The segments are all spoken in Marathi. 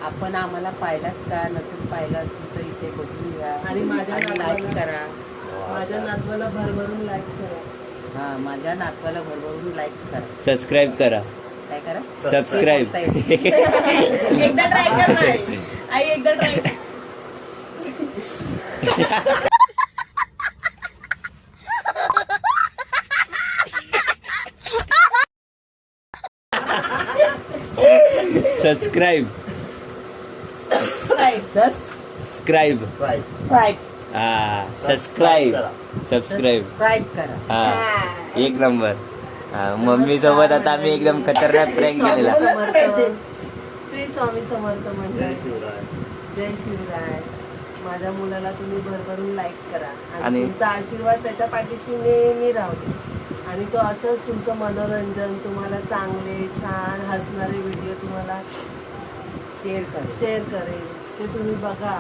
आपण आम्हाला पाहिलात का नसेल पाहिलं असेल तर इथे बघून घ्या आणि माझ्या लाईक करा. माझ्या नातवाला भरभरून लाईक करा. हा माझ्या नातवाला भरभरून लाईक करा. सबस्क्राईब करा. काय करा? सबस्क्राईब. एकदा ट्राय कर आई, एकदा ट्राय कर. सबस्क्राईब. सबस्क्राईब. हा सबस्क्राईब. सबस्क्राईब करा. हा एक नंबर. मम्मी सोबत आता आम्ही एकदम खतरनाक प्रँक केलेला. श्री स्वामी समर्थ मंडळ. जय शिवराय. माझ्या मुलाला तुम्ही भरभरून लाईक करा आणि तुमचा आशीर्वाद त्याच्या पाठीशी नेहमी राहू दे. आणि तो असंच तुमचं मनोरंजन, तुम्हाला चांगले छान हसणारे व्हिडिओ तुम्हाला शेअर करेल ते तुम्ही बघा.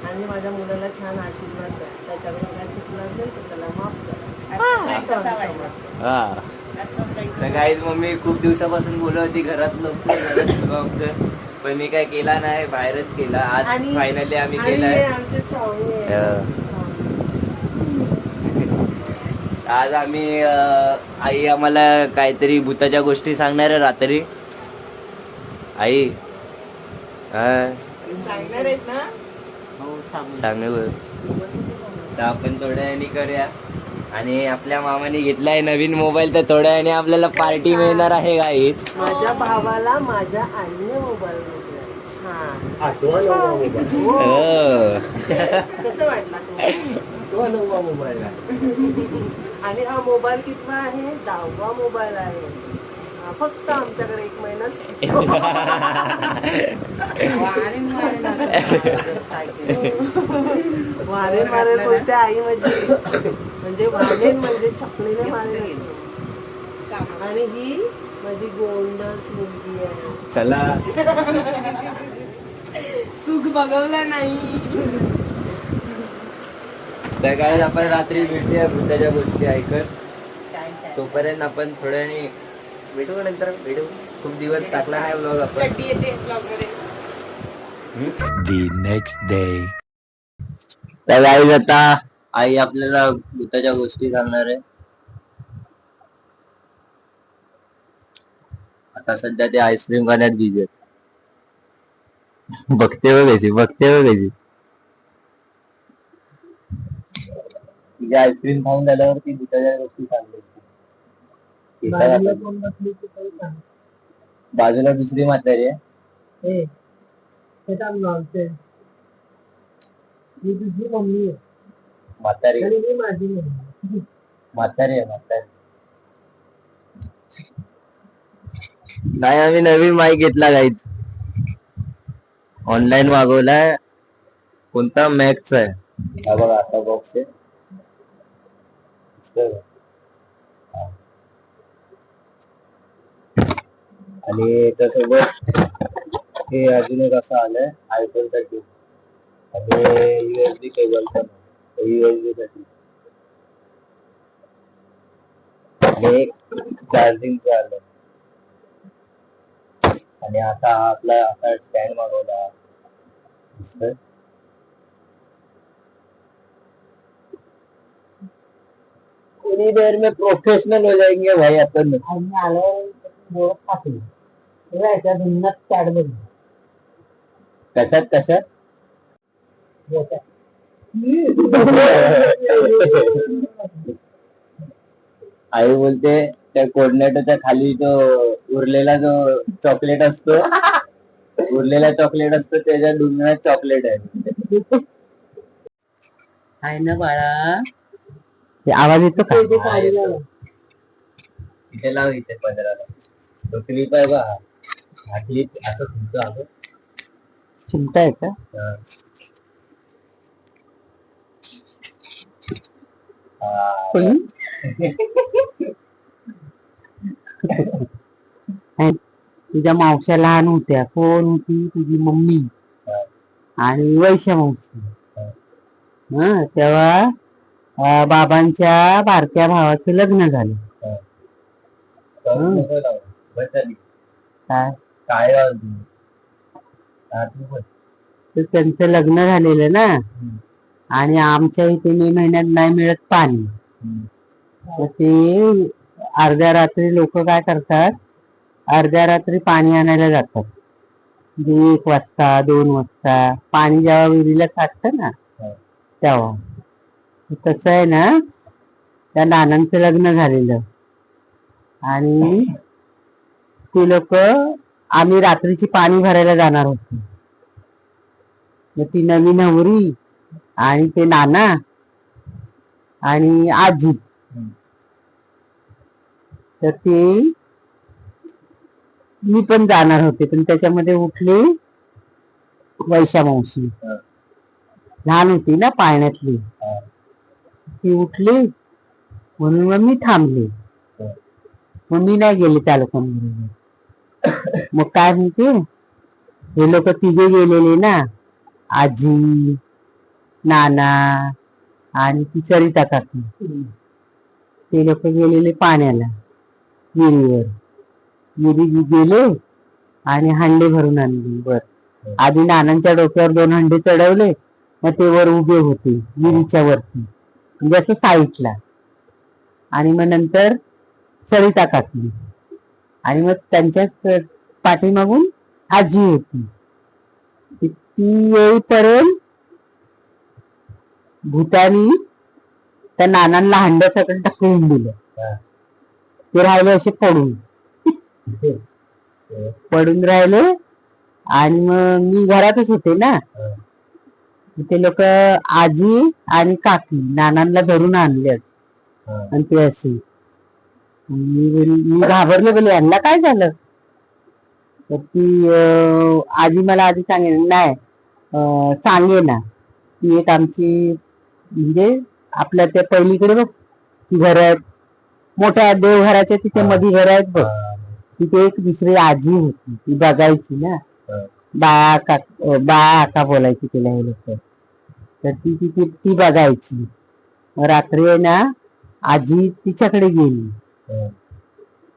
आणि माझ्या मुलाला छान आशीर्वाद द्या. त्याच्याकडून काय चुकलं असेल तर त्याला माफ करा. हा तर गाईज मम्मी खूप दिवसापासून बोलत होती घरात लवकर, पण मी काय केला नाही, बाहेरच केला. आज फायनली आम्ही केलाय. आज आम्ही आई आम्हाला काहीतरी भूताच्या गोष्टी सांगणार आहे रात्री. आई सांगणार आहेस ना? हो सांगू तर आपण थोड्या वेळाने करूया. आणि आपल्या मामाने घेतलाय नवीन मोबाईल, तर थोड्या वेळाने आपल्याला पार्टी मिळणार आहे गाईज. माझ्या भावाला माझ्या आईने मोबाईल घेतला. कसं वाटला तुम्हाला? मोबाईल आणि हा मोबाईल कितवा आहे? 10वा मोबाईल आहे. फक्त आमच्याकडे 1 महिनाच. वारेन मारेन बोलते आई म्हणजे वारेन म्हणजे छपणीने मारेन. आणि ही माझी गोंडस मुलगी आहे. चला सुख बघवलं नाही. तर काय आपण रात्री भेटूया भूताच्या गोष्टी ऐकत. तोपर्यंत आपण थोड्याने भेटू. नंतर भेटू. खूप दिवस टाकला नाही ब्लॉग आपण. The next day. तर गाईज आता आई आपल्याला भूताच्या गोष्टी सांगणार आहे. आता सध्या ते आईस्क्रीम खाण्यात बिझी आहेत. बघते बघायची. तिचे आईस्क्रीम खाऊन झाल्यावर ती भूताच्या गोष्टी सांगते. बाजूला दुसरी म्हातारी आहे. तुझी मम्मी आहे. म्हातारी माझी मम्मी. म्हातारी नाही. आम्ही नवीन माईक घेतला गाईच. ऑनलाईन मागवलाय. कोणता? मॅक्सचा आहे. हा बघा असा बॉक्स आहे. आणि याच्यासोबत हे अजून एक असं आलंय आयफोन साठी. आणि USB केबल पण USB साठी. आणि चार्जिंगचं आलं. आणि असा आपला असा स्टँड मागवला. थोड़ी देर में प्रोफेशनल हो जाएंगे भाई अपन. कशात आई बोलते त्या कोऑर्डिनेटरच्या खाली जो उरलेला चॉकलेट असतो त्याच्या डुंगरात चॉकलेट आहे. आहे ना बाळा? आवाज येतो का? इथे लाव. इथे 15ला तो क्लिप आहे बा. हा क्लिप असं तुमचं आलं चिमटा आहे का? तुझ्या मावश्या लहान होत्या. कोण होती? तुझी मम्मी आणि वैश्या मावशी. तेव्हा बाबांच्या बारक्या भावाचं लग्न झालं. काय? तर त्यांचं लग्न झालेलं ना, आणि आमच्या इथे मे महिन्यात नाही मिळत पाणी. तर ते अर्ध्या रात्री लोक काय करतात, अर्ध्या रात्री पाणी आणायला जातात. 1 वाजता 2 वाजता पाणी जेव्हा विहिरीला साठतं ना तेव्हा. तसं आहे ना, त्या नानांचं लग्न झालेलं आणि ते लोक, आम्ही रात्रीची पाणी भरायला जाणार होतो. मग ती नवी नवरी आणि ते नाना आणि आजी, तर ते मी पण जाणार होते, पण त्याच्यामध्ये उठली वैशा मावशी, लहान होती ना पाळण्यातली, ती उठली म्हणून मग मी थांबले. मग मी नाही गेले त्या लोकांबरोबर. मग काय म्हणते, हे लोक तिघे गेलेले ना, आजी, नाना आणि ती सरिता काकी, ते लोक गेलेले पाण्याला विहिरीवर. विहिरी गेले आणि हंडे भरून आणले वर. आधी नानांच्या डोक्यावर 2 हंडे चढवले, मग ते वर उभे होते विहिरीच्या वरती, म्हणजे असं साईडला. आणि मग नंतर सरिता काकी, आणि मग त्यांच्याच पाठीमागून आजी होती. ती येईपर्यंत भूतानी त्या नानांना हंड्या सगळं टाकून दिलं. ते राहिले असे पडून राहिले. आणि मग मी घरातच होते ना, ते लोक आजी आणि काकी नानांना धरून आणले आणि ते अशी. मी घाबरले, बोलले यांना काय झालं. तर ती आजी मला आधी सांगेल नाही, सांगे ना, ती एक आमची, म्हणजे आपल्या त्या पहिलीकडे बघ घर आहेत मोठ्या देवघराच्या, तिथे मध्ये घर आहेत बघ, तिथे एक दुसरी आजी होती. ती बघायची ना, बाया आका बोलायची तिला हे लोक. तर ती बघायची. रात्री आहे ना, आजी तिच्याकडे गेली.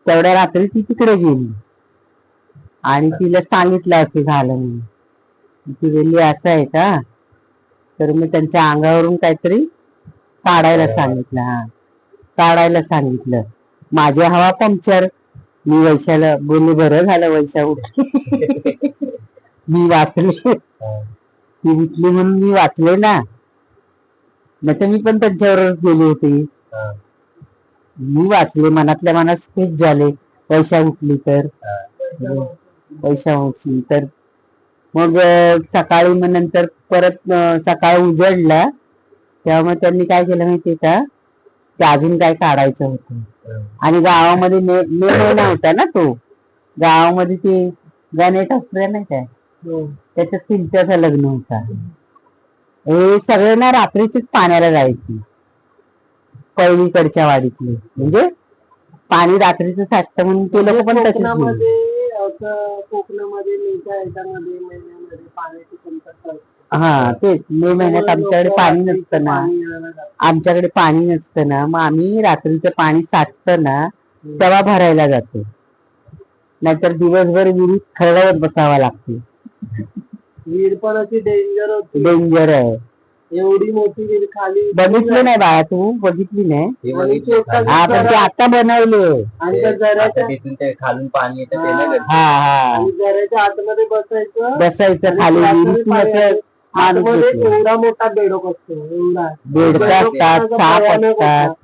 तेवढ्या रात्री ती तिकडे गेली आणि तिला सांगितलं असं झालं म्हणून. ती बोलली असं आहे का, तर मी त्यांच्या अंगावरून काहीतरी काढायला सांगितलं. काढायला सांगितलं. माझी हवा पंक्चर. मी वैशाला बोलले, बरं झालं वैशा उठली, मी वाचले, ती उठली म्हणून मी वाचले ना. नाही तर मी पण त्यांच्यावर गेले होते. मी वाचले, मनातल्या मनात खुश झाले वैशा उठली तर. वैशा उठली तर मग सकाळी, मग नंतर परत सकाळी उजडला तेव्हा मग त्यांनी काय केलं माहितीये का, ते अजून काय काढायचं होतं. आणि गावामध्ये मे महिना होता ना, तो गावामध्ये ते गणेश असले नाही काय, त्याच्यात चिंत्याचं लग्न होता. हे सगळे ना रात्रीचीच पाण्याला जायची, पहिलीकडच्या वाडीतले. म्हणजे पाणी रात्रीचं साठतं म्हणून ते लोक पण तसेच. कोकणामध्ये महिन्यामध्ये पाण्याची कमतरता. हा तेच, मे महिन्यात आमच्याकडे पाणी नसतं ना, आमच्याकडे पाणी नसतं ना, मग आम्ही रात्रीचं पाणी साठतं ना तेव्हा भरायला जातो. नाहीतर दिवसभर विहिरीत खरडवत बसावा लागते. विहीर पण अशी डेंजर होती. डेंजर आहे. एवढी मोठी विहीर खाली बघितली नाही बाळा, तू बघितली नाही. हा, पण ते आता बनवले. आणि त्या घराच्या तिथून ते खालून पाणी येतं ते नाही. हा हा, आणि घराच्या आतमध्ये बसायचं खाली विहिरीतून असं. आतमध्ये एवढा मोठा बेडोक असतो. एवढा बेडका असतात, साप असतात,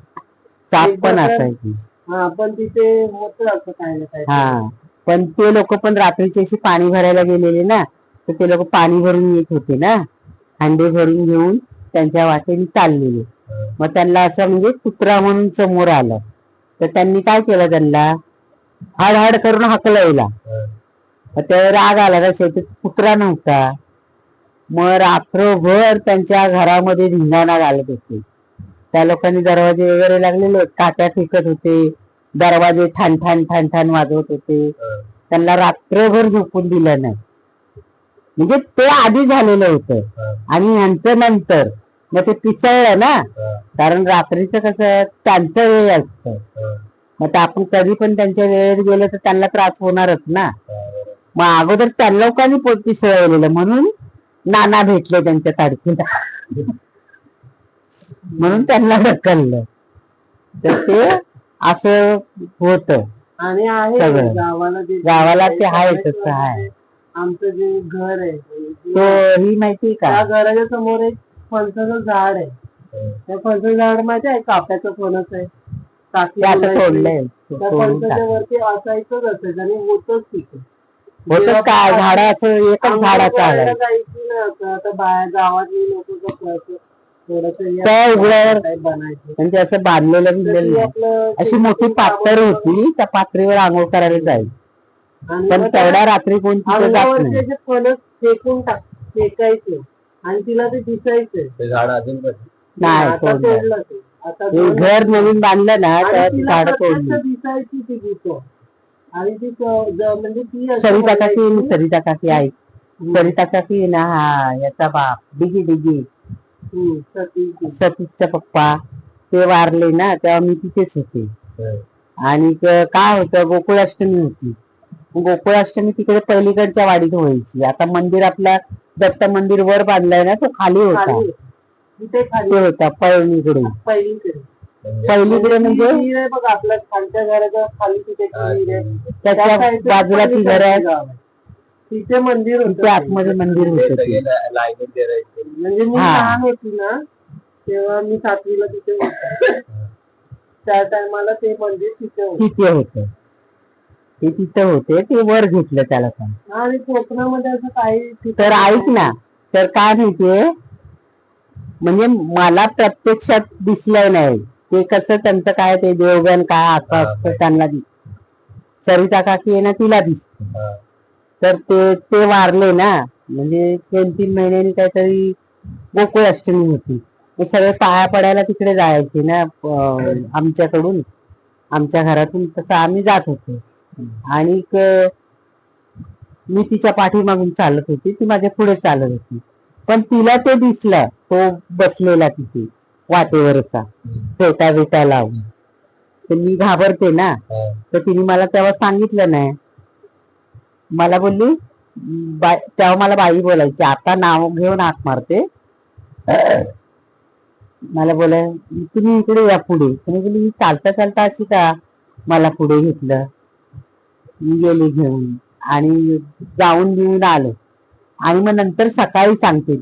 साप पण असायची. हा, पण तिथे मोठं असतं काय ना काय. हा, पण ते लोक पण रात्रीची अशी पाणी भरायला गेलेले ना, तर ते लोक पाणी भरून येत होते ना, हंडे भरून घेऊन त्यांच्या वाटेने चाललेले. मग त्यांना असं म्हणजे कुत्रा म्हणून समोर आलं, तर त्यांनी काय केलं, त्यांना हाड हाड करून हाकलवला. त्या राग आला ना, शेवटी कुत्रा नव्हता. मग रात्रभर त्यांच्या घरामध्ये धिंगाणा घालत होते. त्या लोकांनी दरवाजे वगैरे लागलेले, काट्या फेकत होते, दरवाजे ठाण ठाण ठाण ठाण वाजवत होते. त्यांना रात्रभर झोपून दिलं नाही. म्हणजे ते आधी झालेलं होतं आणि ह्यांचं नंतर. मग ते पिसळलं ना, कारण रात्रीचं कसं त्यांचं वेळ असतं. मग आपण कधी पण त्यांच्या वेळेत गेलं तर त्यांना त्रास होणारच ना. मग अगोदर त्या लोकांनी पोट पिसळलेलं म्हणून नाना भेटले त्यांच्या ताडकीला म्हणून त्यांना ढकललं. तर ते असं होत. आणि आहे सगळं. गावाला ते आहे तसं आहे. आमचं जे घर आहे तो ही माहिती का त्या घराच्या समोर एक फणसाचं झाड आहे. त्या फणसाचं झाड माहिती आहे काप्याचं फणस आहे. टाकी ते आता बोलायची. तोडलंय त्या तोडून फणसाच्या टाकलं. वरती असायचंच असायचं आणि होतच तिथे. होतच काय झाड असं एकच आम्हाला झाडाचं बोलायला आलं जायची ना आता. आता बाहेर गावातली लोक कसं थोडंसं त्या उघड्यावर काय बनायचं. म्हणजे असं बांधलेलं बिंधलेलं नाही. आपलं अशी मोठी पात्र होती त्या पात्रीवर आंघोळ करायला जायची. आणि पण मग तेवढ्या रात्री कोण तिथे जात अंगावरचे नाही. जे फणस फेकायचे आणि तिला ते दिसायचं. ते झाड अजून पण नाही आता तोडलं. तोडलं ते. आता ते घर नवीन बांधलं ना आणि तर ती तिला झाडं प्रत्यक्ष तोडली. दिसायची ती भूतं. आणि ती म्हणजे ती अशी सरिता काकी बोलायची. सरिता काकी आई सरिता काकी आहे ना हा याचा बाप डिगी डिगी सती. सतीशचा पप्पा ते वारले ना तेव्हा मी तिथेच होते. आणि काय होतं गोकुळाष्टमी होती. गोकुळाष्टमी तिकडे पहिलीकडच्या वाडीत व्हायची. आता मंदिर आपल्या दत्त मंदिर वर बांधलाय ना तो खाली होता. खाली तिथे खाली ते होता पळणीकडे. पहिलीकडे पहिलीकडे म्हणजे विहीर आहे बघ आपल्या खालच्या घराच्या खाली तिथे एक विहीर आहे. त्याच्या त्या साईडला बाजूला ती घर आहे. गाव आहे. तिथे मंदिर तिथे होतं. आतमध्ये मंदिर होतं ते. लाईनीत करायचे. म्हणजे मी हा. लहान होती ना तेव्हा मी 7वीला तिथे होते. त्या टायमाला ते मंदिर तिथे होतं. तिथे होतं ते तिथे होते ते वर घेतलं त्याला पण. आणि कोकणामध्ये असं काही तर ऐक ना तर काय माहितीये म्हणजे मला प्रत्यक्षात दिसलं नाही ते कसं त्यांचं काय ते देवगण काय असं असतं त्यांना सरिता काकी आहे ना तिला दिसत. तर ते वारले ना म्हणजे 2-3 महिन्यांनी काहीतरी गोकुळाष्टमी होती. ते सगळे पाया पडायला तिकडे जायचे ना आमच्याकडून आमच्या घरातून तसं आम्ही जात होतो. आणि मी तिच्या पाठीमागून चालत होती ती माझ्या पुढे चालत होती. पण तिला ते दिसलं तो बसलेला तिथे वाटेवरचा फेटा बिटा लावून. तर मी घाबरते ना तर तिने मला तेव्हा सांगितलं नाही. मला बोलली तेव्हा मला बाई बोलायची आता नाव घेऊन हाक मारते. मला बोलाय तुम्ही इकडे या पुढे. तुम्ही बोलली मी चालता चालता अशी का मला पुढे घेतलं. मी गेले घेऊन आणि जाऊन घेऊन आलो. आणि मग नंतर सकाळी सांगते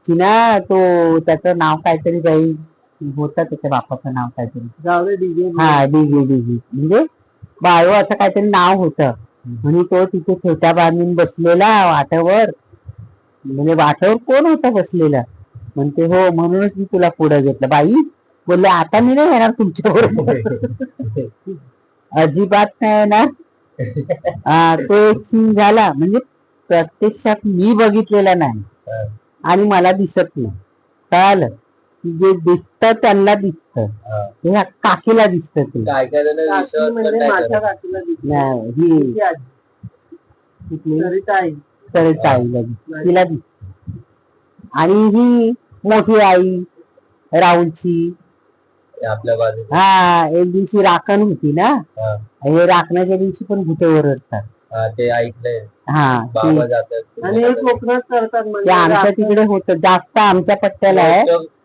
की ना तो त्याचं नाव काहीतरी बाई होतं त्याच्या बापाचं नाव काहीतरी जाऊ डिगे. हा डिगी डिगी म्हणजे बाळू असं काहीतरी नाव होतं. म्हणजे तो तिथे फेटा बांधून बसलेला वाट्यावर. म्हणजे वाट्यावर कोण होता बसलेला म्हणते हो म्हणूनच मी तुला पुढे घेतलं. बाई बोलले आता मी नाही येणार तुमच्या बरोबर अजिबात नाही येणार. तो एक सीन झाला म्हणजे प्रत्यक्षात मी बघितलेला नाही आणि मला दिसत नाही. कळालं की जे दिसतं त्यांना दिसतं हे ह्या काकीला दिसतं ते काय काय जण विश्वास पण म्हणजे नाही माझ्या करत. काकीला दिसली. नाही, ही तिची आजी. सरिता आई. सरिता आईला दिसतं तिला दिसतं. आणि ही मोठी आई राहुलची ते आपल्या बाजूला हा एक दिवशी राखण होती ना हा. हे राखण्याच्या दिवशी पण भूते ओरडतात. हा, ते ऐकलंय हा बाबा जातात आणि हे कोकणात करतात ते म्हणजे आमच्या राखण. तिकडे होतं जास्त आमच्या पट्ट्याला आहे.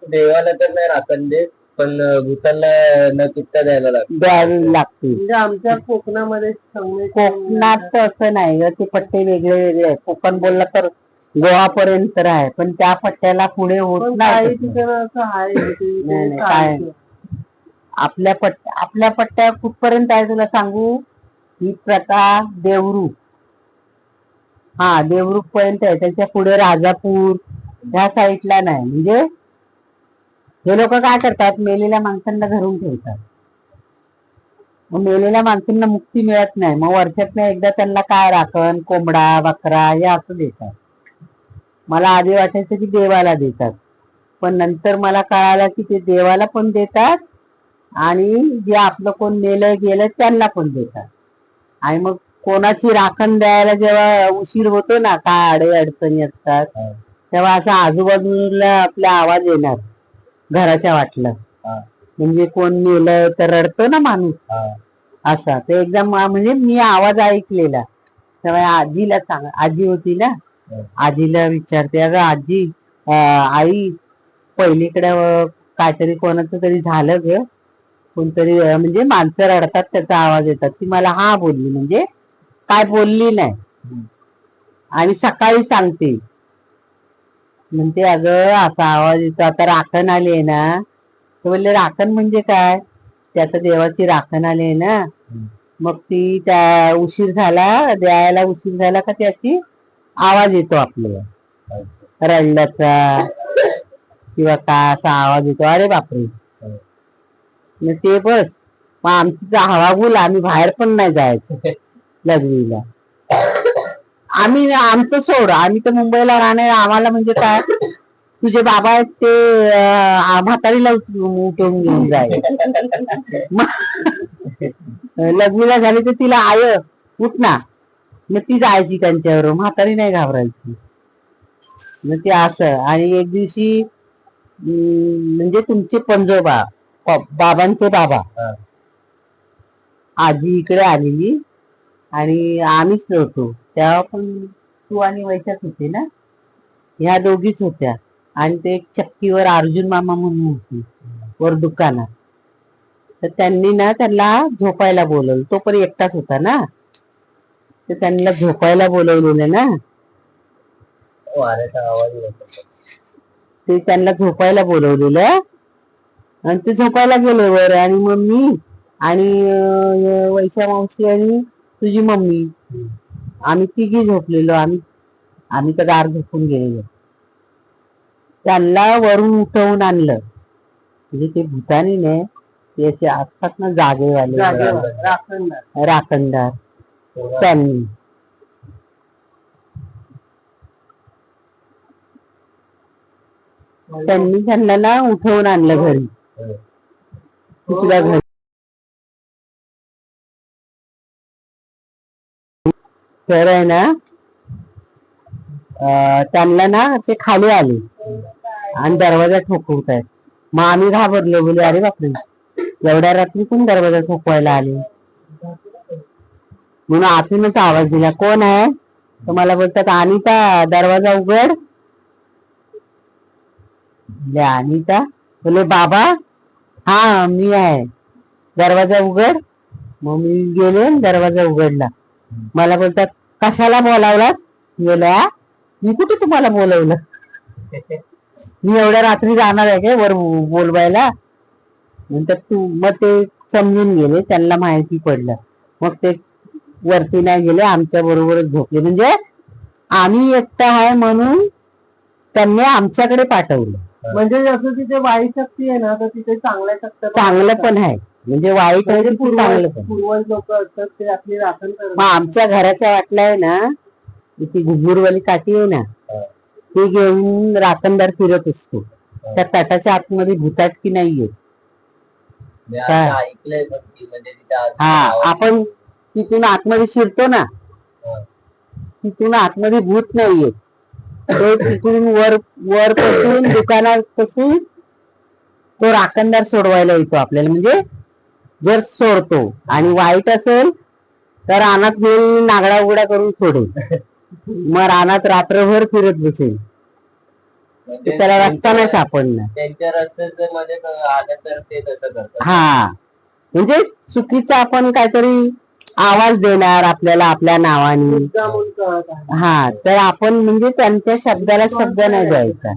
देवाला तर नाही राखण देत पण भूतांना न चुकता द्यायला लागतं. द्यावी लागते. म्हणजे आमच्या कोकणामध्ये संगमेश्वर कोकणात तर असं नाही ग ते पट्टे वेगळे वेगळे आहेत. कोकण बोलला तर गोवापर्यंत आहे पण त्या पट्ट्याला पुढे होत पण नाही काही तसं. ठिकाणी असं आहे नाही, नाही, काय काय? आपल्या पट्ट्या कुठपर्यंत आहे तुला सांगू. ही प्रथा देवरूप हा देवरूप पर्यंत आहे. त्याच्या पुढे राजापूर ह्या साईडला नाही. म्हणजे हे लोक काय करतात मेलेल्या माणसांना धरून ठेवतात. मग मेलेल्या माणसांना मुक्ती मिळत नाही. मग वर्षातनं एकदा त्यांना काय राखण कोंबडा बकरा हे असं देतात. मला आधी वाटायचं की देवाला देतात पण नंतर मला कळालं की ते देवाला पण देतात आणि जे आपलं कोण मेलं गेलं त्यांना पण देतात. आणि मग कोणाची राखण द्यायला जेव्हा उशीर होतो ना काय अडे अडचणी असतात तेव्हा असं आजूबाजूला आपला आवाज येणार घराच्या वाटलं म्हणजे कोण मेलं तर रडतो ना माणूस असा. ते एकदा म्हणजे मी आवाज ऐकलेला तेव्हा आजीला सांग, आजी होती ना, आजीला विचारते, अगं आजी आई पहिलीकडे काहीतरी कोणाचं तरी झालं ग, कोणतरी म्हणजे माणसं रडतात त्याचा आवाज येतात. ती मला हा बोलली, म्हणजे काय बोलली नाही. आणि सकाळी सांगते, म्हणते अगं असा आवाज येतो, आता राखण आली आहे ना. तर बोलले राखण म्हणजे काय, ते आता देवाची राखण आली आहे ना, मग ती त्या उशीर झाला द्यायला, उशीर झाला का त्याची आवाज येतो आपल्याला, रडल्याचा किंवा काय असा आवाज येतो. अरे बापरे. मग ते बस, मग आमची हवागुल, आम्ही बाहेर पण नाही जायचं लग्नीला. आम्ही आमचं सोड, आम्ही तर मुंबईला राहणार, आम्हाला म्हणजे काय, तुझे बाबा आहेत ते म्हातारीला उठवून घेऊन जाय. लग्नीला झाली तर तिला आय उठ ना, मग ती जायची त्यांच्यावर, म्हातारी नाही घाबरायची. मग ते असं. आणि एक दिवशी म्हणजे तुमचे पंजोबा, बाबांचे बाबा, आजी इकडे आलेली आणि आम्हीच नव्हतो तेव्हा, पण तू आणि वैशाख होते ना, ह्या दोघीच होत्या. आणि ते एक चक्कीवर अर्जुन मामा म्हणून होती वर दुकानात. तर त्यांनी ना त्यांना झोपायला बोलवलं, तो पण एकटाच होता ना, तर त्यांना झोपायला बोलवलेलं ना, ते त्यांना झोपायला बोलवलेलं. आणि ते झोपायला गेले वर. आणि मग मी आणि वैशा मावशी आणि तुझी मम्मी, आम्ही तिघी झोपलेलो. आम्ही तर गार झोपून गेलेलो. त्यांना वरून उठवून आणलं, म्हणजे ते भूतानी ने ते असे असतात ना जागेवाले, राखणदार, त्यांनी त्यांना ना उठवून आणलं घरी, तुझ्या घरी. तर आहे ना, त्यांना ना ते खाली आले आणि दरवाजा ठोकवतायत. मग आम्ही घाबरलो, बोले अरे बापरे, एवढ्या रात्री पण दरवाजा ठोकवायला आले. म्हणून आतूनच आवाज दिला, कोण आहे. तर मला बोलतात अनिता दरवाजा उघड. अनिता, बोले बाबा हा मी आहे, दरवाजा उघड. मग मी गेले, दरवाजा उघडला. मला बोलतात कशाला बोलावलास. गेला, मी कुठे तुम्हाला बोलवलं, मी एवढ्या रात्री जाणार आहे काय वर बोलवायला. नंतर तू, मग ते समजून गेले, त्यांना माहिती पडलं. मग ते वरती नाही गेले, आमच्या बरोबरच झोपले. म्हणजे आम्ही एकटा आहे म्हणून त्यांनी आमच्याकडे पाठवलं. म्हणजे जसं तिथे वाईट शक्ती आहे ना, तर तिथे चांगल्या शक्ती, चांगलं पण आहे. म्हणजे वाईट आहे ते चांगलं पण. पूर्वज लोक असतात ते आपली राखण करतात. मग आमच्या घराच्या वाटलं आहे ना, ती घुगुरवाली काठी आहे ना, ते घेऊन राखणदार फिरत असतो. त्या ताटाच्या आतमध्ये भूताटकी नाहीये. हा, आपण तिथून आतमध्ये शिरतो ना, तिथून आतमध्ये भूत नाहीये. तो तिकडून वर पासून दुकानापासून तो राखणदार सोडवायला येतो आपल्याला. म्हणजे जर सोडतो आणि वाईट असेल तर रानात नेऊन नागडा उघडा करून सोडेल. मग रानात रात्रभर फिरत बसेल, त्याला रस्ता नाही सापडणार. त्यांच्या रस्त्याच्या मध्ये आलं तर ते तसं करतात. हा, म्हणजे चुकीचा आपण काहीतरी आवाज देणार आपल्याला आपल्या नावाने. हा, तर आपण म्हणजे त्यांच्या शब्दाला शब्द नाही द्यायचा,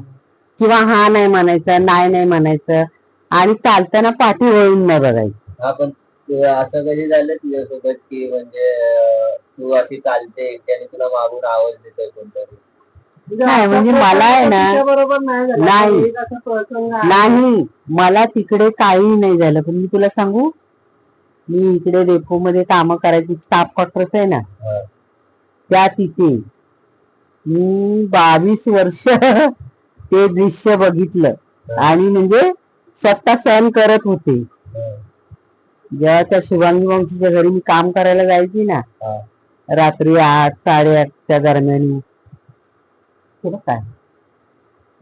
किंवा हा नाही म्हणायचं, नाही म्हणायचं, आणि चालताना पाठी वळून नाही बघायचं. आपण असं कधी झालं तुझ्यासोबत की म्हणजे तू अशी चालते आणि तुला मागून आवाज देतोय कोणतरी? नाही, म्हणजे मला आहे ना, बरोबर नाही मला तिकडे काही नाही झालं. पण मी तुला सांगू, मी इकडे डेपो मध्ये काम करायची, स्टाफ क्वार्टर्स आहे ना, त्या तिथे मी 22 वर्ष ते दृश्य बघितलं. आणि म्हणजे स्वतः सहन करत होते. जेव्हा त्या शुभांगी वंशीच्या घरी मी काम करायला जायची ना, रात्री 8, 8:30च्या दरम्यान, काय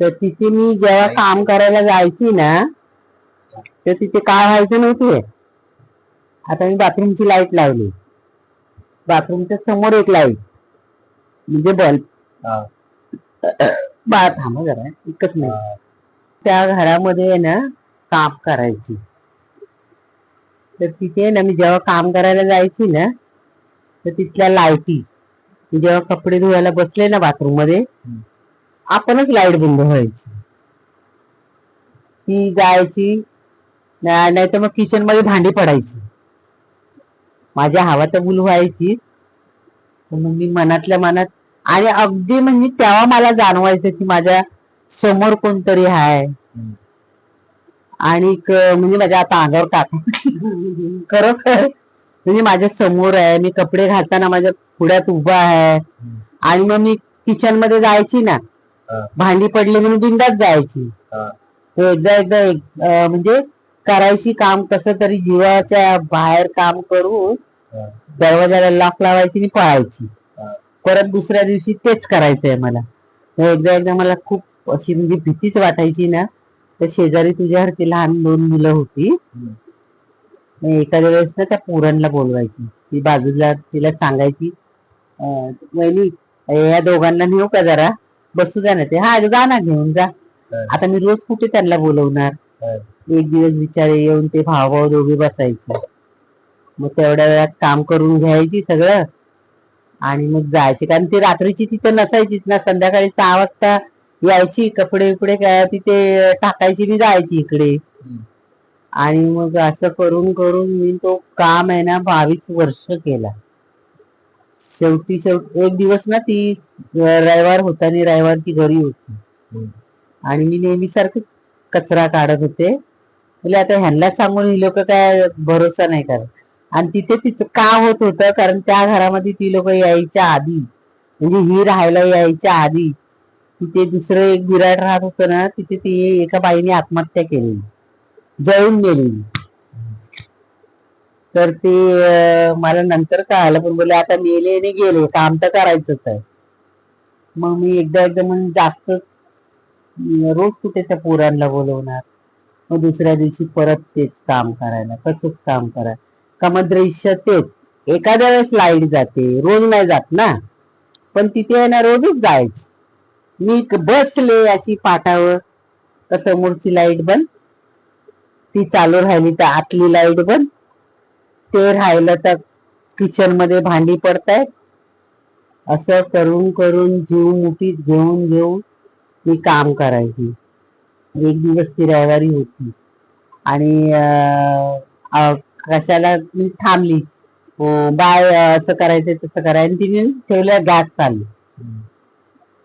तर तिथे मी जेव्हा काम करायला जायची ना, तर तिथे काय व्हायचं नव्हते. आता मी बाथरूमची लाईट लावली, बाथरूमच्या समोर एक लाईट, म्हणजे बल्ब. हा. बा थांबा जरा एकच नाही. त्या घरामध्ये आहे ना काम करायची. तर तिथे ना मी जेव्हा काम करायला जायची ना तर तिथल्या लाईटी जेव्हा कपडे धुवायला बसले ना बाथरूम मध्ये आपणच लाईट बंद व्हायची. ती जायची नाही तर मग किचन मध्ये भांडी पडायची. माझ्या हवा तर बुल व्हायची. मग मी मनातल्या मनात आणि अगदी म्हणजे तेव्हा मला जाणवायचं की माझ्या समोर कोणतरी आहे. आणि म्हणजे माझ्या आता अंगावर टाका खरोखर म्हणजे माझ्या समोर आहे. मी कपडे घालताना माझ्या पुढ्यात उभा आहे. आणि मग मी किचन मध्ये जायची ना भांडी पडली म्हणून बिंदाच जायची. एकदा म्हणजे करायची काम कसं तरी जीवाच्या बाहेर काम करून दरवाजाला लॉक लावायची आणि पळायची. परत दुसऱ्या दिवशी तेच करायचंय मला. एकदा मला खूप अशी म्हणजे भीतीच वाटायची ना. तर शेजारी तुझ्यासारखी लहान 2 मुलं होती. एखाद्या वेळेस ना त्या पोरांना बोलवायची. ती बाजूला तिला सांगायची वहिनी या दोघांना नेऊ का जरा बसू द्या ना. ते हा जा ना घेऊन जा. आता मी रोज कुठे त्यांना बोलवणार. एक दिवस बिचारे येऊन ते भाऊ दोघे बसायचे. मग तेवढ्या वेळात काम करून घ्यायची सगळं आणि मग जायचे. कारण ती रात्रीची तिथं नसायचीच ना. संध्याकाळी 6 वाजता यायची. कपडे बिपडे काय तिथे टाकायची मी जायची इकडे. आणि मग असं करून करून मी तो काम आहे ना 22 वर्ष केला. शेवटी एक दिवस ना ती रविवार होता आणि रविवारची घरी होती. आणि मी नेहमी सारखंच कचरा काढत होते. म्हणजे आता ह्यांना सांगून ही लोक काय भरोसा नाही करत. आणि तिथे तिचं का होत होतं कारण त्या घरामध्ये ती लोक यायच्या आधी म्हणजे ही राहायला यायच्या आधी तिथे दुसरं एक विराट राहत होतं ना. तिथे ती एका बाईने आत्महत्या केलेली. जळून गेलेली. तर ते मला नंतर कळालं. पण बोले आता मेले आणि गेले काम तर करायचंच आहे. मग मी एकदा म्हणून जास्त रोज कुठे त्या पोरांना बोलवणार. मग दुसऱ्या दिवशी परत तेच काम करायला तसंच काम करायला का मग दृश्य तेच. एखाद्या वेळेस लाईट जाते रोज नाही जात ना. पण तिथे ना रोजच जायची. मी बसले अशी पाठावर तर समोरची लाईट बंद. ती चालू राहिली तर आतली लाईट बंद. ते राहिलं तर किचन मध्ये भांडी पडतायत. असं करून करून जीव मुठीत घेऊन घेऊन मी काम करायची. एक दिवस ती रविवारी होती आणि कशाला मी थांबली. बाय असं करायचं तसं करायचं. तिने ठेवल्या गॅस चालू.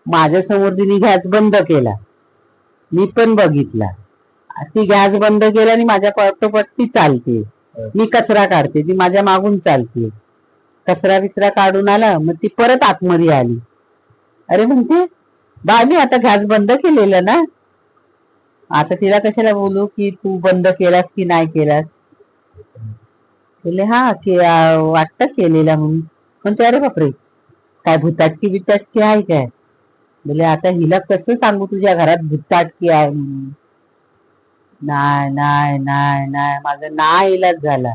माझ्या समोर तिने गॅस बंद केला. मी पण बघितला. ती गॅस बंद केला आणि माझ्या पाठोपाठ ती चालते. मी कचरा काढते ती माझ्या मागून चालते. कचरा बिचरा काढून आला मग ती परत आतमध्ये आली. अरे म्हणते बा मी आता गॅस बंद केलेला ना. आता तिला कशाला बोलू की तू बंद केलास की नाही केलास. बोले हा वाटत केलेला म्हणून. म्हणते अरे बापरे काय भुताटकी बिताटकी आहे काय. बोले आता हिला कसं सांगू तुझ्या घरात भुताटकी आहे म्हणून. नाही नाही नाही नाही माझा ना इलाज झाला.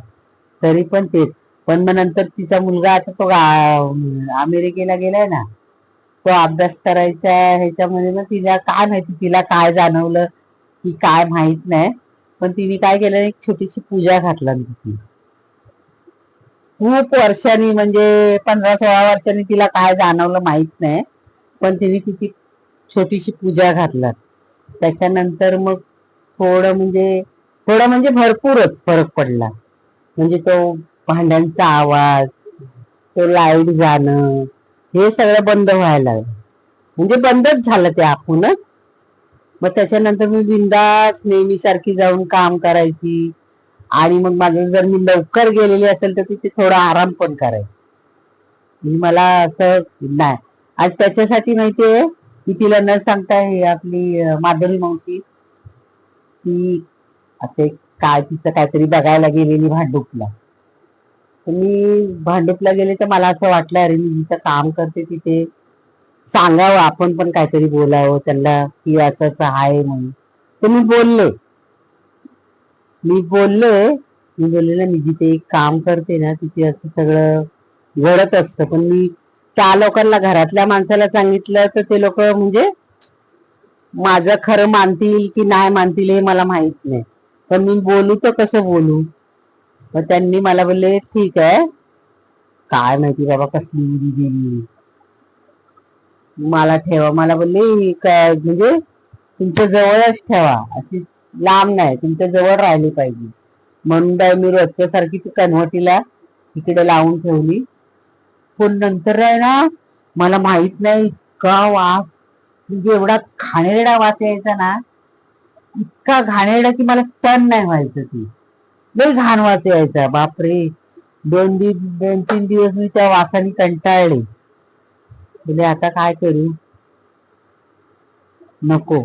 तरी पण तेच. पण मग नंतर तिचा मुलगा आता तो अमेरिकेला गेलाय ना. तो अभ्यास करायचा ह्याच्यामध्ये मग तिला काय माहिती तिला काय जाणवलं की काय माहित नाही. पण तिने काय केलं एक छोटीशी पूजा घातला तिथे. खूप वर्षांनी म्हणजे 15-16 वर्षांनी तिला काय जाणवलं माहित नाही. पण तिने तिची छोटीशी पूजा घातला. त्याच्यानंतर मग थोडं म्हणजे भरपूरच फरक पडला. म्हणजे तो भांड्यांचा आवाज तो लाईट जाणं हे सगळं बंद व्हायला लागलं. म्हणजे बंदच झालं ते आपणच. मग त्याच्यानंतर मी बिंदास नेहमी सारखी जाऊन काम करायची. आणि मग माझं जर मी लवकर गेलेली असेल तर तिथे थोडा आराम पण करायची. म्हणजे मला असं नाही. आणि त्याच्यासाठी माहितीये की तिला न सांगता हे आपली माधुरी मावशी ती असे काय तिचं काहीतरी बघायला गेलेली भांडुपला. मी भांडुपला गेले तर मला असं वाटलं अरे मी जिथं काम करते तिथे सांगावं आपण पण काहीतरी बोलावं त्यांना की असं असं आहे म्हणून. तर मी बोलले ना मी जिथे एक काम करते ना तिथे असं सगळं घडत असतं. पण मी त्या लोकांना घरातल्या माणसाला सांगितलं तर ते लोक म्हणजे माझं खरं मानतील की नाही मानतील हे मला माहित नाही. पण मी बोलू तर कसं बोलू. मग त्यांनी मला बोलले ठीक आहे, काय माहिती बाबा कसली उडी दिली, मला ठेवा. मला बोलले काय म्हणजे तुमच्या जवळच ठेवा, अशी लांब नाही, तुमच्या जवळ राहिली पाहिजे. म्हणून बाय मी रोजच्यासारखी ती कन्व्हर्टीला तिकडे लावून ठेवली. पण नंतर आहे ना मला माहित नाही इतका वास, म्हणजे एवढा घाणेरडा वास यायचा ना, इतका घाणेरडा की मला सहन नाही व्हायचं. ती लय घाण वास यायचा बापरे. 2-3 दिवस मी त्या वासाने कंटाळले. म्हणजे आता काय करू, नको.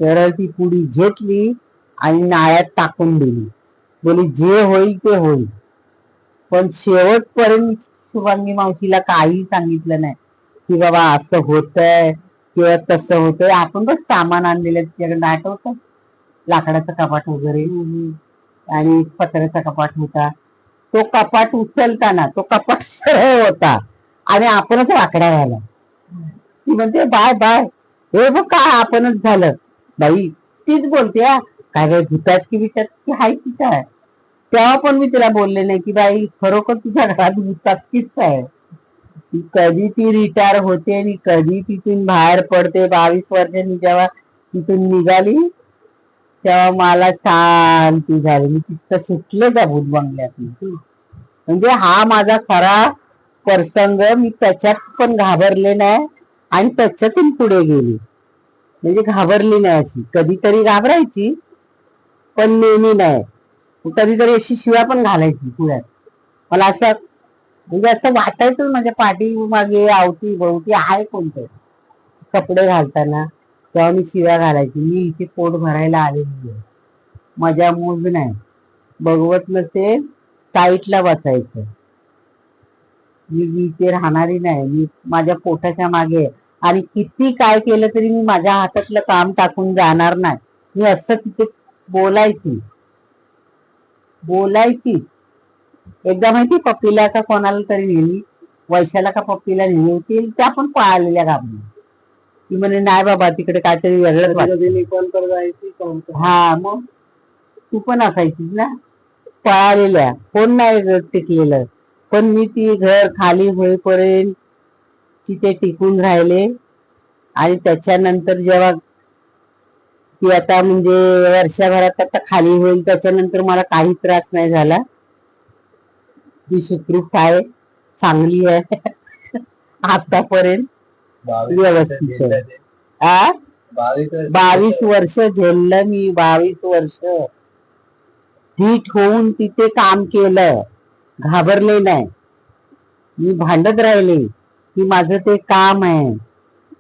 सरळ ती पुडी घेतली आणि नाळ्यात टाकून दिली. बोली जे होईल ते होईल. पण शेवटपर्यंत शुभांगी मावशीला काही सांगितलं नाही की बाबा असं होतंय किंवा तसं होतंय. आपण बस सामान आणलेलं तिच्याकडे आठवतं, लाकडाचं कपाट वगैरे आणि पत्र्याचा कपाट होता. तो कपाट उचलताना तो कपाट सरळ होता आणि आपणच वाकडा झाला. ती म्हणते बाय बाय, हे बघ काय आपणच झालं. बाई तीच बोलते काय बाई भूतात की बितात की हाय की काय. तेव्हा पण मी तिला बोलले नाही की बाई खरोखर तुझ्या घरात भूतात कीच आहे. कधी ती रिटायर होते आणि कधी तिथून बाहेर पडते. 22 वर्षांनी जेव्हा तिथून निघाली तेव्हा मला शांती झाली. मी तिथं सुटले त्या भूत बंगल्यातून. म्हणजे हा माझा खरा प्रसंग. मी त्याच्यात पण घाबरले नाही आणि त्याच्यातून पुढे गेली. म्हणजे घाबरली नाही, अशी कधीतरी घाबरायची पण नेहमी नाही. कधीतरी अशी शिव्या पण घालायची पुढ्यात. मला असं म्हणजे असं वाटायचं माझ्या पाठी मागे आवती भोवती आहे कोणतं. कपडे घालताना तेव्हा मी शिव्या घालायची, मी इथे पोट भरायला आलेली आहे, माझ्या मूज नाही, बघवत नसेल साईटला बसायचं, मी इथे राहणारी नाही, मी माझ्या पोटाच्या मागे. आणि किती काय केलं तरी मी माझ्या हातातलं काम टाकून जाणार नाही. मी असं तिथे बोलायची. एकदा माहिती पप्पीला का कोणाला तरी नेली, वैशाला का पप्पीला नेली होती, त्या पण पळालेल्या घाबरून. ती म्हणे नाही बाबा तिकडे काहीतरी वेगळंच वाटतं. हा मग तू पण असायचीच ना, पळालेल्या, कोण नाही टिकलेलं. पण मी ती घर खाली होईपर्यंत तिथे टिकून राहिले. आणि त्याच्यानंतर जेव्हा ती आता म्हणजे वर्षभरात आता खाली होईल त्याच्यानंतर मला काही त्रास नाही झाला. ती सुखरूप आहे, चांगली आहे आतापर्यंत, व्यवस्थित आहे. 22 वर्ष झेललं मी, 22 वर्ष ठीक होऊन तिथे काम केलं, घाबरले नाही. मी भांडत राहिले की माझं ते काम आहे,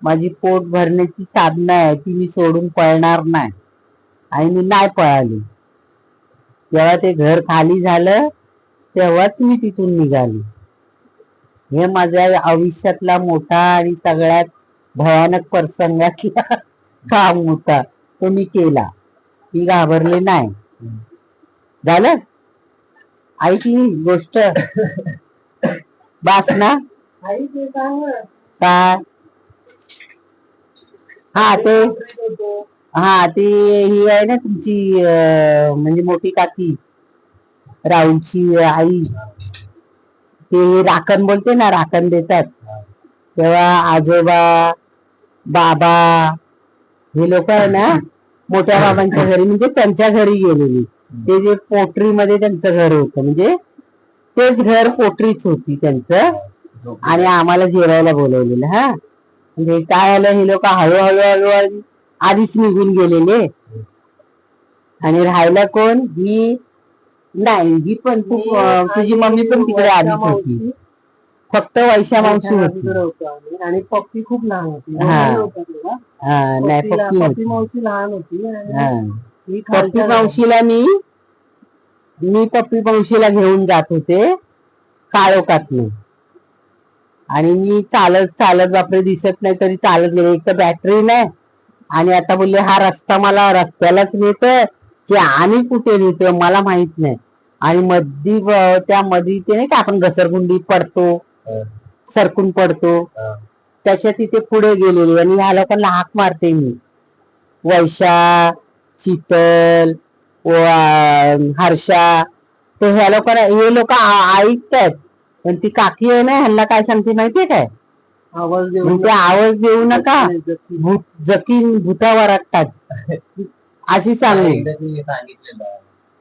माझी पोट भरण्याची साधनं आहे, ती मी सोडून पळणार नाही. आणि मी नाही पळाली. जेव्हा ते घर खाली झालं तेव्हाच मी तिथून निघाली. हे माझ्या आयुष्यातला मोठा आणि सगळ्यात भयानक प्रसंगातला काम होता, तो मी केला. मी घाबरले नाही. झालं ऐकली गोष्ट बास ना. काय ते ही आहे ना तुमची म्हणजे मोठी काकी राहुलची आई, ते राखण बोलते ना, राखण देतात. तेव्हा आजोबा बाबा हे लोक आहे ना मोठ्या बाबांच्या घरी, म्हणजे त्यांच्या घरी गेलेली. ते जे पोटरीमध्ये त्यांचं घर होतं, म्हणजे तेच घर पोटरीच होती त्यांचं. आणि आम्हाला जेवायला बोलवलेलं. म्हणजे काय आलं, हे लोक हळूहळू आधीच निघून गेलेले. आणि राहायला कोण, ही नाही, ही पण तुझी मम्मी पण तिकडे आधीच होती, फक्त वैशा मावशी होती. आणि पप्पी खूप लहान होती. नाही पप्पी मावशी लहान होती. पप्पी मावशीला मी पप्पी मावशीला घेऊन जात होते काळोखातनं. आणि मी चालत बापरे दिसत नाही तरी चालत गेले. एक तर बॅटरी नाही, आणि आता बोलले हा रस्ता मला रस्त्यालाच नेतोय की आणि कुठे नेतोय मला माहित नाही. आणि त्या मध्ये ते नाही का आपण घसरगुंडी पडतो सरकून पडतो त्याच्या तिथे पुढे गेलेली आणि ह्या लोकांना हाक मारते मी, वैशा, शीतल, हर्षा. तर ह्या लोकांना हे लोक ऐकतात, पण ती काकी आहे ना ह्यांना काय सांगते माहितीये काय, आवाज देऊ म्हणते आवाज देऊ नका, भूतावर वाटतात अशी सांगली.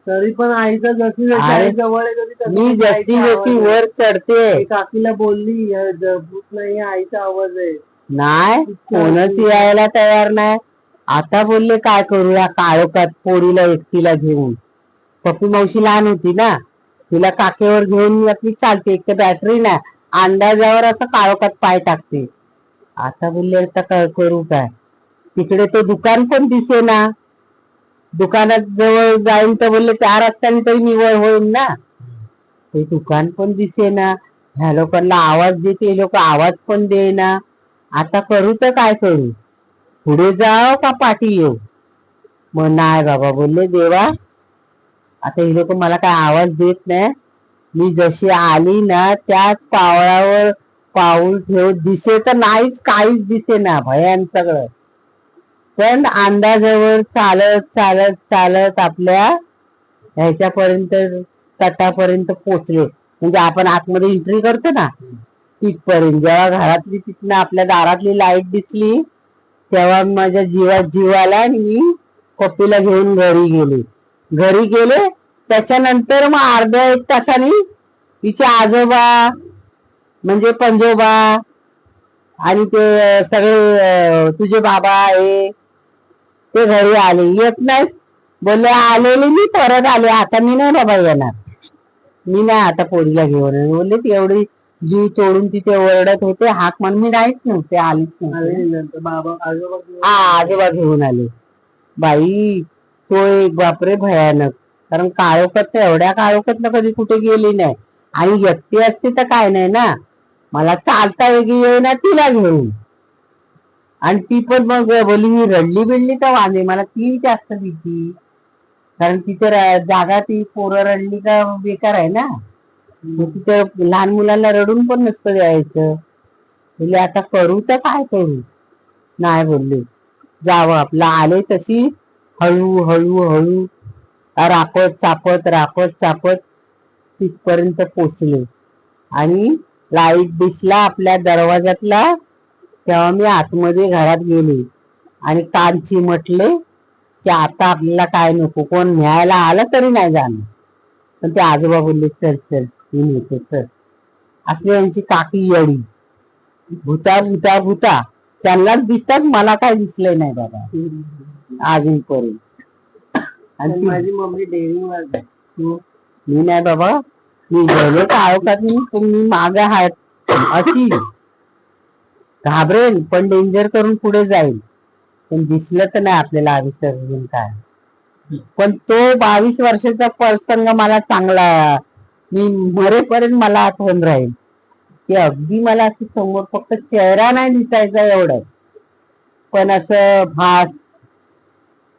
तरी पण आईचं जशी अरे, जवळ आहे कधी तसं मी जशी आईचा आवाज जशी आहे. वर चढते ती काकीला बोलली भूत नाही आईचा आवाज आहे. नाही, कोणच यायला तयार नाही. आता बोलले काय करूया काळोखात पोरीला एकटीला घेऊन. पप्पू मावशी लहान होती ना, तिला काकेवर घेऊन मी आपली चालते, एक तर बॅटरी नाही, अंदाजावर असं काळोखात पाय टाकते. आता बोलले आता करू काय, तिकडे तो दुकान पण दिसेना, दुकानात जवळ जाईन तर बोलले 4 रस्त्याने तरी निवळ होईल ना, ते दुकान पण दिसेना. ह्या लोकांना आवाज देते, लोक आवाज पण देईना. आता करू तर काय करू, पुढे जाव का पाठी येऊ. मग नाही बाबा बोलले देवा, आता हे लोक मला काय आवाज देत नाही, मी जशी आली ना त्याच पावलावर पाऊल ठेवत दिसे तर नाहीच, काहीच दिसे ना, भयान सगळं. पण अंदाजावर चालत चालत चालत आपल्या ह्याच्यापर्यंत तटापर्यंत पोचले. म्हणजे आपण आतमध्ये एंट्री करतो ना तिथपर्यंत, जेव्हा घरातली तिथनं आपल्या दारातली लाईट दिसली तेव्हा माझ्या जीवाला आणि मी पप्पीला घेऊन घरी गेले. त्याच्यानंतर मग अर्ध्या 1 तासाने तिचे आजोबा म्हणजे पंजोबा आणि ते सगळे तुझे बाबा आहे ते घरी आले. येत नाही बोलले, आलेले मी परत आले, आता मी नाही बाबा येणार, मी नाही आता पोरीला घेऊन. बोलले ती एवढी जीव तोडून तिथे ओरडत होते, हाक म्हणून मी नाहीच नव्हते, आलीच नव्हते. बाबा आजोबा घेऊन आले. बाई तो एक बापरे भयानक, कारण काळोखात एवढ्या काळोखात कधी कुठे गेली नाही. आणि व्यक्ती असते तर काय नाही ना, मला चालता येईना तिला घेऊन. आणि ती पण मग बोली मी रडली बिडली तर वांदे, मला ती जास्त भीती, कारण तिथे जागा ती पोरं रडली का बेकार आहे ना, तिथे लहान मुलांना रडून पण नसतं द्यायचं. बोलले आता करू तर काय करू, नाही बोलले जावं आपलं. आले तशी हळू हळू हळू रापत चापत तिथपर्यंत पोचले. आणि लाईट दिसला आपल्या दरवाजातला तेव्हा मी आतमध्ये घरात गेले आणि कान चिमटले की आता आपल्याला काय नको, कोण न्यायला आलं तरी नाही जाणं. पण ते आजोबा बोलले चल चल मी येतो चल. असली यांची काकी येडी, भूता त्यांनाच दिसतात, मला काय दिसलंय नाही बाबा अजूनपर्यंत. आणि माझी मम्मी डेअरिंग वाजते, मी नाही बाबा, मी गेले काळोखात मी मागे हात अशी घाबरेल पण डेंजर करून पुढे जाईल, पण दिसलं तर नाही आपल्याला आयुष्य काय. पण तो 22 वर्षाचा प्रसंग मला चांगला, मी मरेपर्यंत मला आठवण राहील. की अगदी मला असं समोर फक्त चेहरा नाही दिसायचा एवढं, पण असं भास.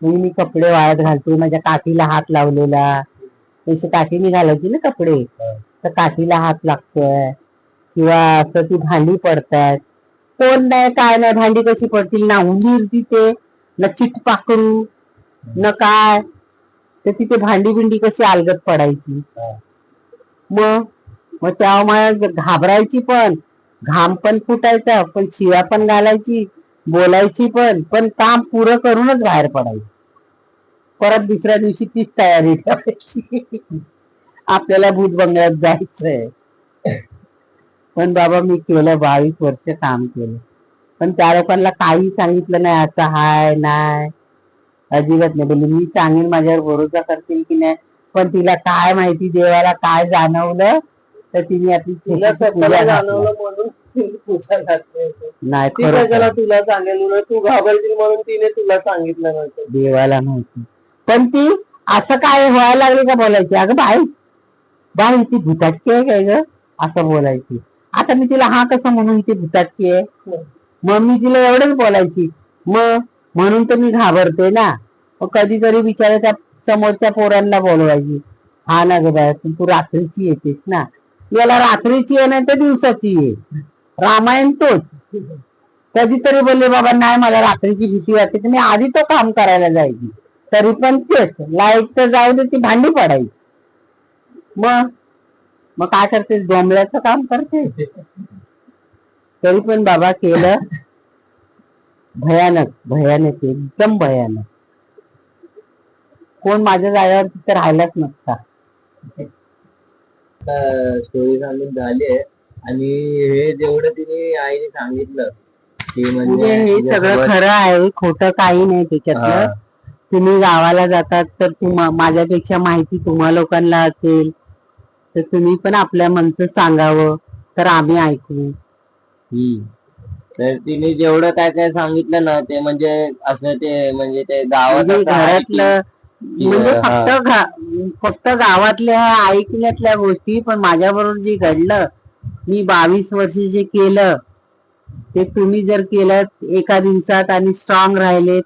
मी कपडे वाळत घालते, माझ्या काठीला हात लावलेला, तशी काठीने घालायची ना कपडे, तर काठीला हात लागतोय, किंवा असं ती भांडी पडतायत, कोण नाही काय नाही, भांडी कशी पडतील ना, उंदीर तिथे ना, चिटपाकरू न काय, तर तिथे भांडी बिंडी कशी अलगत पडायची. मग तेव्हा मला घाबरायची, पण घाम पण फुटायचा, पण शिव्या पण घालायची, बोलायची पण काम पुरं करूनच बाहेर पडायची. परत दुसऱ्या दिवशी तीच तयारी ठेवायची, आपल्याला भूत बंगल्यात जायचंय. पण बाबा मी केलं, 22 वर्ष काम केलं, पण त्या लोकांना काही सांगितलं नाही, असं हाय नाही, अजिबात नाही. बोलली मी सांगेन माझ्यावर भरोसा करतील की नाही, पण तिला काय माहिती देवाला काय जाणवलं, तर तिने आपली जाणवलं म्हणून पूजा घातली नाही, तुला सांगेल, तू घाबरतील म्हणून तिने तुला सांगितलं नव्हतं, देवाला माहिती. पण ती असं काय व्हायला लागली का बोलायची, अगं बाई ती भूताटकी आहे काय ग असं बोलायची. आता मी तिला हा कसं म्हणून ती भूताटकी आहे, मग मी तिला एवढंच बोलायची. मग म्हणून तर मी घाबरते ना. मग कधीतरी विचारायच्या समोरच्या पोरांना बोलवायची, हा ना ग बाय तू रात्रीची येतेस ना, याला रात्रीची आहे नाही तर दिवसाची आहे, रामायण तोच. कधीतरी बोलले बाबा नाही मला रात्रीची भीती वाटते तर मी आधी तो काम करायला जायची, तरी पण तेच लाईट तर जाऊ दे, ती भांडी पडायची. मग मग काय करते, डोंबल्याचं काम करते. तरी पण बाबा केलं. भयानक भयानक एकदम भयानक. कोण माझ्या जागेवर तिथे राहिलाच नसता. स्टोरी सांगून झाली आहे. आणि हे जेवढं तिने आईने सांगितलं की म्हणजे हे सगळं खरं आहे, खोटं काही नाही त्याच्यातलं. तुम्ही गावाला जातात तर माझ्यापेक्षा माहिती तुम्हा लोकांना असेल तर तुम्ही पण आपल्या मनचं सांगावं तर आम्ही ऐकू. तर तिने जेवढं काय काय सांगितलं ना ते म्हणजे असं ते म्हणजे ते गावात घरातलं म्हणजे फक्त गावातल्या ऐकण्यातल्या गोष्टी. पण माझ्याबरोबर जे घडलं, मी 22 वर्ष जे केलं ते तुम्ही जर केलं एका दिवसात आणि स्ट्रॉंग राहिले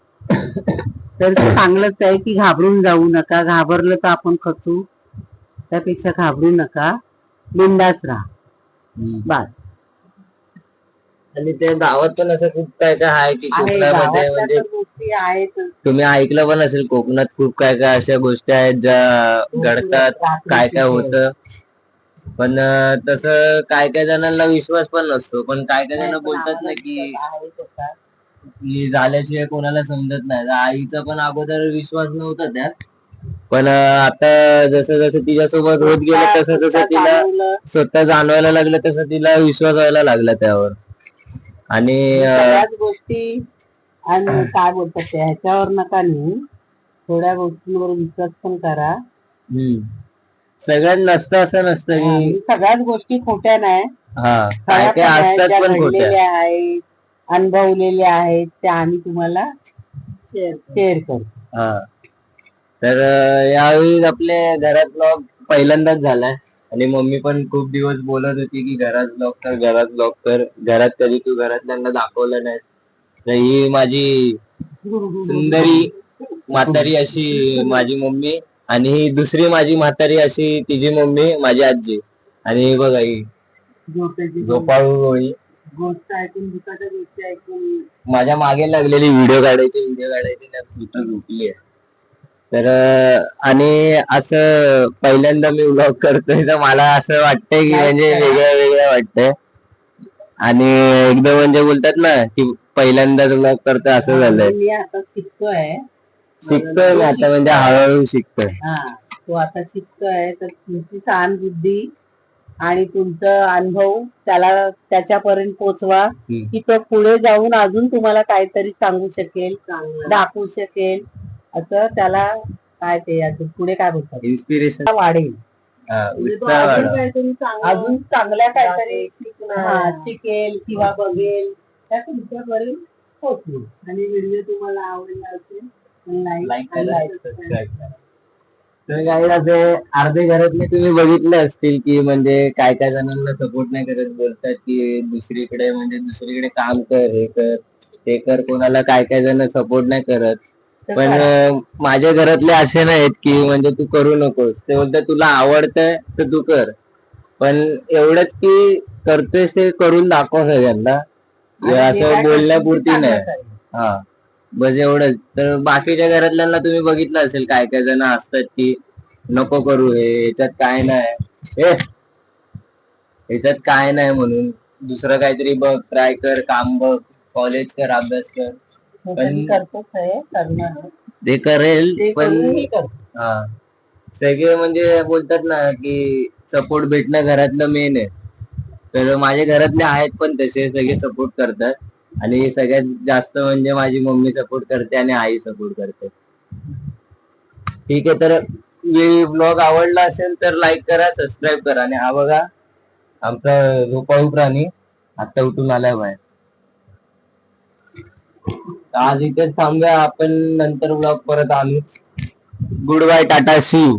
तर ते चांगलंच आहे. की घाबरून जाऊ नका, घाबरलं तर आपण खचू, त्यापेक्षा घाबरू नका, बिंदास राहा बस. आणि ते गावात पण असं खूप काय काय आहे की कोकणामध्ये म्हणजे गोष्टी आहेत. तुम्ही ऐकलं पण असेल, कोकणात खूप काय काय अशा गोष्टी आहेत ज्या घडतात, काय काय होतं. पण तसं काय काय जणांना विश्वास पण नसतो. पण काय काय जण बोलतात ना की झाल्याशिवाय कोणाला समजत नाही. आईचा पण अगोदर विश्वास नव्हता त्यात, पण आता जसं जसं तिच्यासोबत होत गेलं तसं तसं तिला स्वतः जाणवायला लागलं, तसं तिला विश्वास व्हायला लागला त्यावर. आणि सगळ्याच गोष्टी आणि काय बोलतात ते ह्याच्यावर नका नाही, थोड्या गोष्टींवर विश्वास पण करा. सगळ्यात नसतं असं नसतं की सगळ्याच गोष्टी खोट्या नाही. काय काय असतात पण खोट्या आहेत, अनुभवलेल्या आहेत, त्या आम्ही तुम्हाला शेअर करू. तर यावेळी आपल्या घरात ब्लॉग पहिल्यांदाच झालाय. आणि मम्मी पण खूप दिवस बोलत होती की घरात ब्लॉग कर, घरात ब्लॉग कर. घरात कधी तू घरातल्यांना दाखवलं नाही. तर ही माझी सुंदरी म्हातारी अशी माझी मम्मी, आणि ही दुसरी माझी म्हातारी अशी तिची मम्मी माझी आजी. आणि ही बघा ही झोपाळू होळी गोष्ट ऐकून, दुसऱ्या गोष्टी ऐकून माझ्या मागे लागलेली व्हिडिओ काढायची सुद्धा झोपली आहे. तर आणि असं पहिल्यांदा मी व्लॉग करतोय तर मला असं वाटतंय की म्हणजे वेगळं वेगळं वाटतंय. आणि एकदम म्हणजे बोलतात ना की पहिल्यांदाच व्लॉग करतोय असं झालंय. मी आता शिकतोय मी आता म्हणजे हळूहळू शिकतोय. तो आता शिकतोय, तर तुमची सहानुभूती आणि तुमचा अनुभव त्याला त्याच्यापर्यंत पोचवा की तो पुढे जाऊन अजून तुम्हाला काहीतरी सांगू शकेल, दाखवू शकेल. असं त्याला काय ते पुढे काय बोलतात, इन्स्पिरेशन वाढेल. अजून चांगल्या काहीतरी शिकेल किंवा बघेल, त्या तुमच्यापर्यंत पोहोचेल. आणि व्हिडिओ तुम्हाला आवडला असेल लाईक करा. तर काही असे अर्धे घरातले तुम्ही बघितले असतील की म्हणजे काय काय जणांना सपोर्ट नाही करत, बोलतात की दुसरीकडे म्हणजे दुसरीकडे काम कर, हे कर ते कर. कोणाला काय काय जण सपोर्ट नाही करत. पण माझ्या घरातले असे नाहीत की म्हणजे तू करू नकोस. ते बोलतात तुला आवडतंय तर तू कर, पण एवढंच की करतोयस ते करून दाखव सगळ्यांना, असं बोलण्यापुरती नाही. बस एवढंच. तर बाकीच्या घरातल्यांना तुम्ही बघितलं असेल काय काय जण असतात की नको करू हे, याच्यात काय नाही, याच्यात काय नाही म्हणून दुसरं काहीतरी बघ, ट्राय कर, काम बघ, कॉलेज कर, अभ्यास कर. पण ते करेल पण सगळे म्हणजे बोलतात ना की सपोर्ट भेटणं घरातलं मेन आहे. तर माझ्या घरातले आहेत पण तसे सगळे सपोर्ट करतात. आणि सगळ्यात जास्त म्हणजे माझी मम्मी सपोर्ट करते आणि आई सपोर्ट करते. ठीक आहे, तर ब्लॉग आवडला असेल तर लाईक करा, सबस्क्राईब करा. आणि हा बघा आमचा झोपाळू प्राणी आता उठून आलाय बाहेर. आज इथेच थांबूया आपण, नंतर ब्लॉग परत आणू. Good bye, tata, see you.